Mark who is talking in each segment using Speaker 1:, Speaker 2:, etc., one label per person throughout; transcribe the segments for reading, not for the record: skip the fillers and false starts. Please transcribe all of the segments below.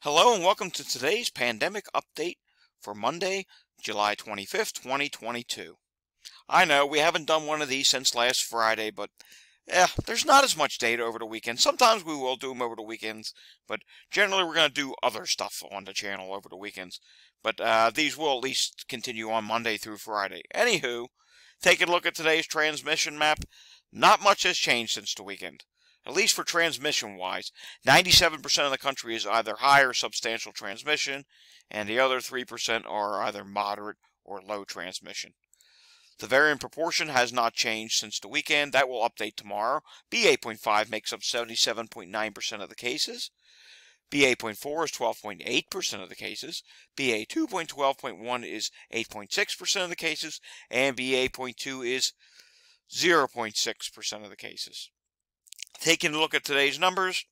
Speaker 1: Hello and welcome to today's pandemic update for Monday, July 25th, 2022. I know we haven't done one of these since last Friday, but there's not as much data over the weekend. Sometimes we will do them over the weekends, but generally we're going to do other stuff on the channel over the weekends. But these will at least continue on Monday through Friday. Anywho, taking a look at today's transmission map, not much has changed since the weekend. At least for transmission-wise, 97% of the country is either high or substantial transmission, and the other 3% are either moderate or low transmission. The variant proportion has not changed since the weekend. That will update tomorrow. BA.5 makes up 77.9% of the cases. BA.4 is 12.8% of the cases. BA.2.12.1 is 8.6% of the cases. And BA.2 is 0.6% of the cases. Taking a look at today's numbers,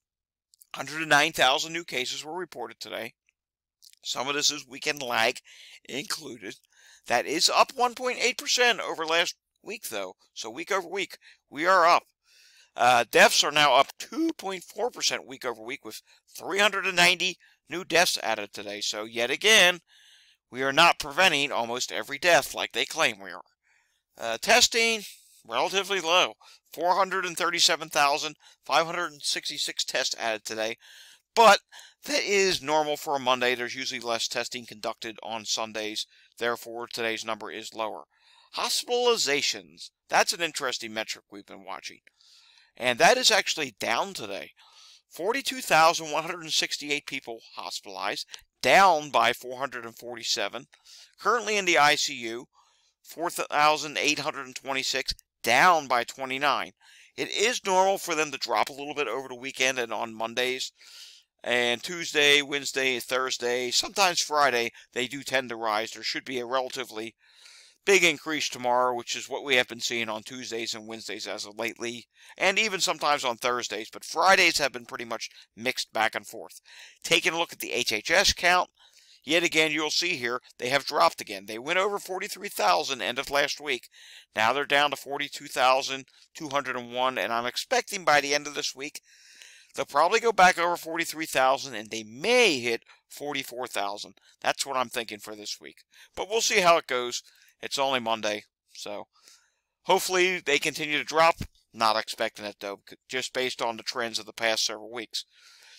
Speaker 1: 109,000 new cases were reported today. Some of this is weekend lag included. That is up 1.8% over last week, though. So week over week, we are up. Deaths are now up 2.4% week over week, with 390 new deaths added today. So yet again, we are not preventing almost every death like they claim we are. Testing, relatively low. 437,566 tests added today, but that is normal for a Monday. There's usually less testing conducted on Sundays, therefore today's number is lower. Hospitalizations, that's an interesting metric we've been watching, and that is actually down today. 42,168 people hospitalized, down by 447. Currently in the ICU, 4,826, down by 29. It is normal for them to drop a little bit over the weekend and on Mondays. And Tuesday, Wednesday, Thursday, sometimes Friday, they do tend to rise. There should be a relatively big increase tomorrow, which is what we have been seeing on Tuesdays and Wednesdays as of lately, and even sometimes on Thursdays. But Fridays have been pretty much mixed back and forth. Taking a look at the Hhs count, yet again, you'll see here, they have dropped again. They went over 43,000 end of last week. Now they're down to 42,201, and I'm expecting by the end of this week, they'll probably go back over 43,000, and they may hit 44,000. That's what I'm thinking for this week. But we'll see how it goes. It's only Monday, so hopefully they continue to drop. Not expecting it, though, just based on the trends of the past several weeks.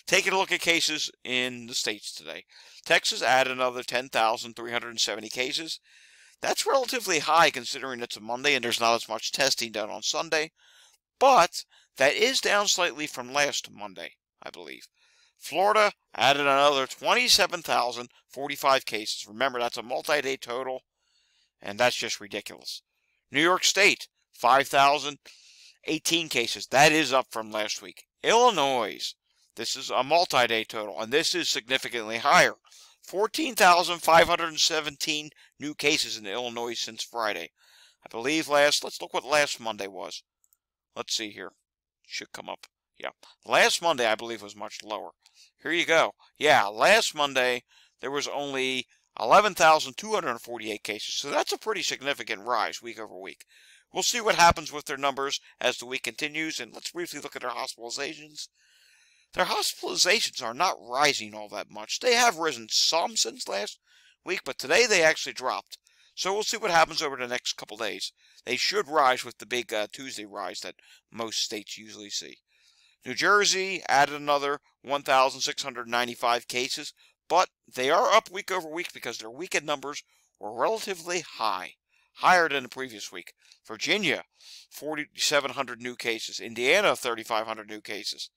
Speaker 1: Taking a look at cases in the states today. Texas added another 10,370 cases. That's relatively high considering it's a Monday and there's not as much testing done on Sunday. But that is down slightly from last Monday, I believe. Florida added another 27,045 cases. Remember, that's a multi-day total, and that's just ridiculous. New York State, 5,018 cases. That is up from last week. Illinois, this is a multi-day total, and this is significantly higher. 14,517 new cases in Illinois since Friday. I believe let's look what last Monday was. Let's see here. Should come up. Yeah. Last Monday, I believe, was much lower. Here you go. Yeah, last Monday, there was only 11,248 cases. So that's a pretty significant rise week over week. We'll see what happens with their numbers as the week continues, and let's briefly look at their hospitalizations. Their hospitalizations are not rising all that much. They have risen some since last week, but today they actually dropped. So we'll see what happens over the next couple days. They should rise with the big Tuesday rise that most states usually see. New Jersey added another 1,695 cases, but they are up week over week because their weekend numbers were relatively high, higher than the previous week. Virginia, 4,700 new cases. Indiana, 3,500 new cases.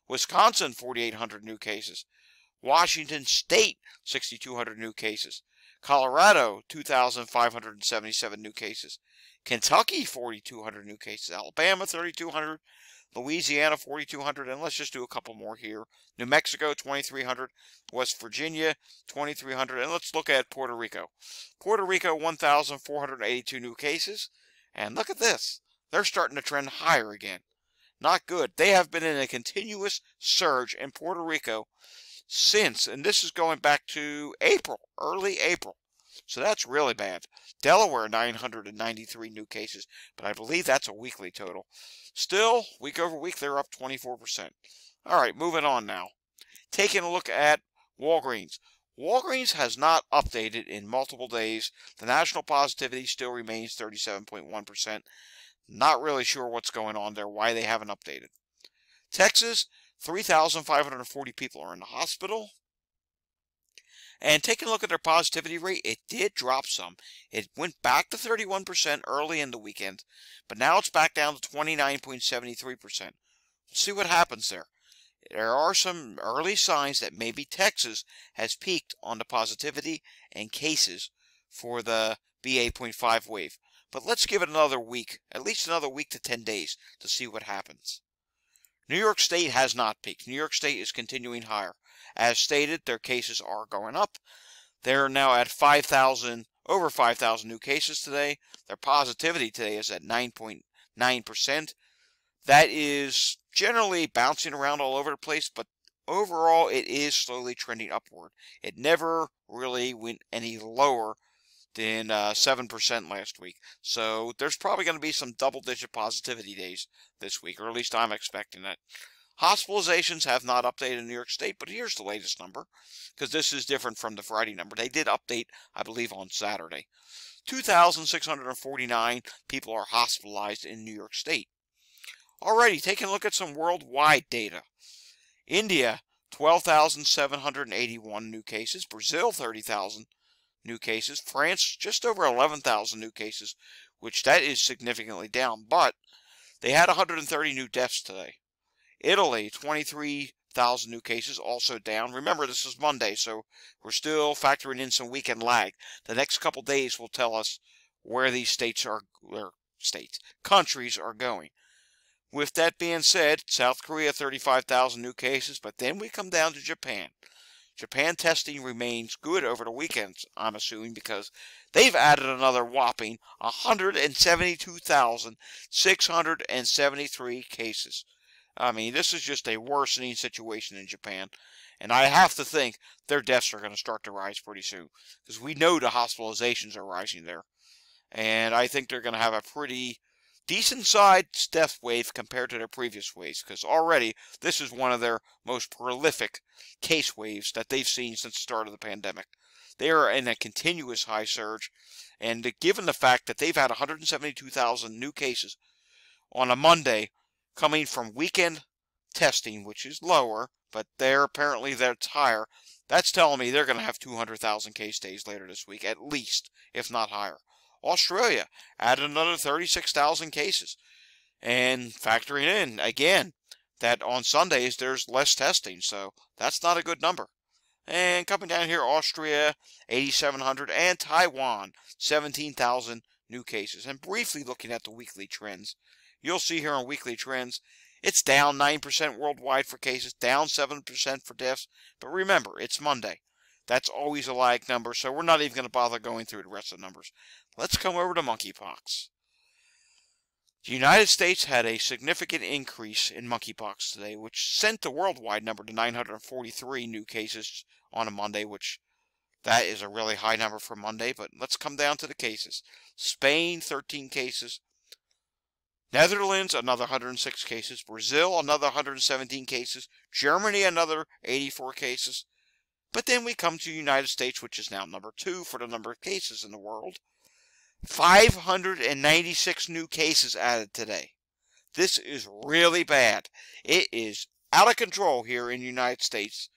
Speaker 1: Wisconsin, 4,800 new cases. Washington State, 6,200 new cases. Colorado, 2,577 new cases. Kentucky, 4,200 new cases. Alabama, 3,200. Louisiana, 4,200. And let's just do a couple more here. New Mexico, 2,300. West Virginia, 2,300. And let's look at Puerto Rico. Puerto Rico, 1,482 new cases. And look at this. They're starting to trend higher again. Not good. They have been in a continuous surge in Puerto Rico since, and this is going back to April, early April. So that's really bad. Delaware, 993 new cases, but I believe that's a weekly total. Still, week over week, they're up 24%. All right, moving on now. Taking a look at Walgreens. Walgreens has not updated in multiple days. The national positivity still remains 37.1%. Not really sure what's going on there, why they haven't updated. Texas, 3,540 people are in the hospital. And taking a look at their positivity rate, it did drop some. It went back to 31% early in the weekend, but now it's back down to 29.73%. We'll see what happens there. There are some early signs that maybe Texas has peaked on the positivity and cases for the BA.5 wave. But let's give it another week, at least another week to 10 days, to see what happens. New York State has not peaked. New York State is continuing higher. As stated, their cases are going up. They're now at 5,000, over 5,000 new cases today. Their positivity today is at 9.9%. That is generally bouncing around all over the place, but overall it is slowly trending upward. It never really went any lower than 7% last week. So there's probably going to be some double-digit positivity days this week, or at least I'm expecting that. Hospitalizations have not updated in New York State, but here's the latest number, because this is different from the Friday number. They did update, I believe, on Saturday. 2,649 people are hospitalized in New York State. Alrighty, taking a look at some worldwide data. India, 12,781 new cases. Brazil, 30,000 new cases. France, just over 11,000 new cases, which that is significantly down, but they had 130 new deaths today. Italy, 23,000 new cases, also down. Remember, this is Monday, so we're still factoring in some weekend lag. The next couple days will tell us where these countries are going. With that being said, South Korea, 35,000 new cases, but then we come down to Japan. Japan testing remains good over the weekends, I'm assuming, because they've added another whopping 172,673 cases. I mean, this is just a worsening situation in Japan, and I have to think their deaths are going to start to rise pretty soon, because we know the hospitalizations are rising there, and I think they're going to have a pretty decent-sized death wave compared to their previous waves, because already this is one of their most prolific case waves that they've seen since the start of the pandemic. They are in a continuous high surge, and given the fact that they've had 172,000 new cases on a Monday coming from weekend testing, which is lower, but apparently that's higher, that's telling me they're going to have 200,000 case days later this week, at least, if not higher. Australia added another 36,000 cases, and factoring in, again, that on Sundays there's less testing, so that's not a good number. And coming down here, Austria, 8,700, and Taiwan, 17,000 new cases. And briefly looking at the weekly trends, you'll see here on weekly trends, it's down 9% worldwide for cases, down 7% for deaths, but remember, it's Monday. That's always a lag number, so we're not even going to bother going through the rest of the numbers. Let's come over to monkeypox. The United States had a significant increase in monkeypox today, which sent the worldwide number to 943 new cases on a Monday, which that is a really high number for Monday, but let's come down to the cases. Spain, 13 cases. Netherlands, another 106 cases. Brazil, another 117 cases. Germany, another 84 cases. But then we come to the United States, which is now number 2 for the number of cases in the world. 596 new cases added today. This is really bad. It is out of control here in the United States,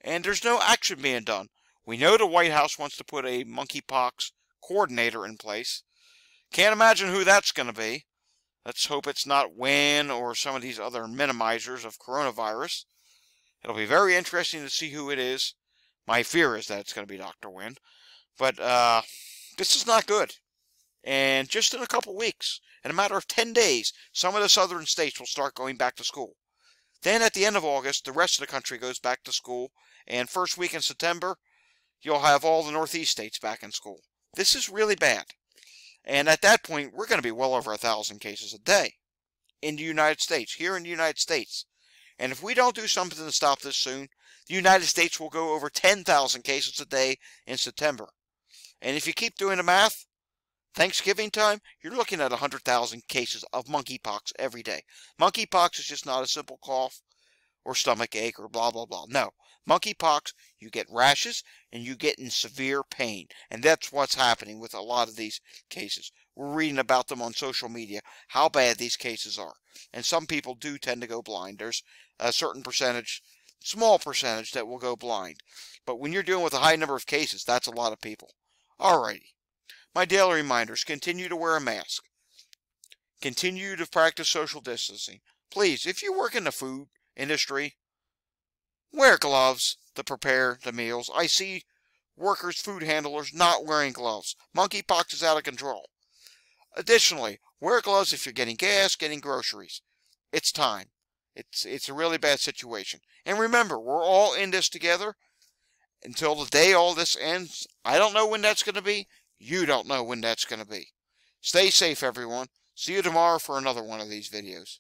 Speaker 1: and there's no action being done. We know the White House wants to put a monkeypox coordinator in place. Can't imagine who that's going to be. Let's hope it's not Wen or some of these other minimizers of coronavirus. It'll be very interesting to see who it is. My fear is that it's going to be Dr. Wen. But this is not good. And just in a couple weeks, in a matter of 10 days, some of the southern states will start going back to school. Then at the end of August, the rest of the country goes back to school. And first week in September, you'll have all the northeast states back in school. This is really bad. And at that point, we're going to be well over 1,000 cases a day in the United States, here in the United States. And if we don't do something to stop this soon, the United States will go over 10,000 cases a day in September. And if you keep doing the math, Thanksgiving time, you're looking at 100,000 cases of monkeypox every day. Monkeypox is just not a simple cough or stomach ache or blah, blah, blah. No. Monkeypox, you get rashes and you get in severe pain. And that's what's happening with a lot of these cases. We're reading about them on social media, how bad these cases are. And some people do tend to go blind. There's a certain percentage, small percentage, that will go blind. But when you're dealing with a high number of cases, that's a lot of people. Alrighty. My daily reminders: continue to wear a mask. Continue to practice social distancing. Please, if you work in the food industry, wear gloves to prepare the meals. I see workers, food handlers, not wearing gloves. Monkeypox is out of control. Additionally, wear gloves if you're getting gas, getting groceries. It's time. It's a really bad situation. And remember, we're all in this together until the day all this ends. I don't know when that's going to be. You don't know when that's going to be. Stay safe, everyone. See you tomorrow for another one of these videos.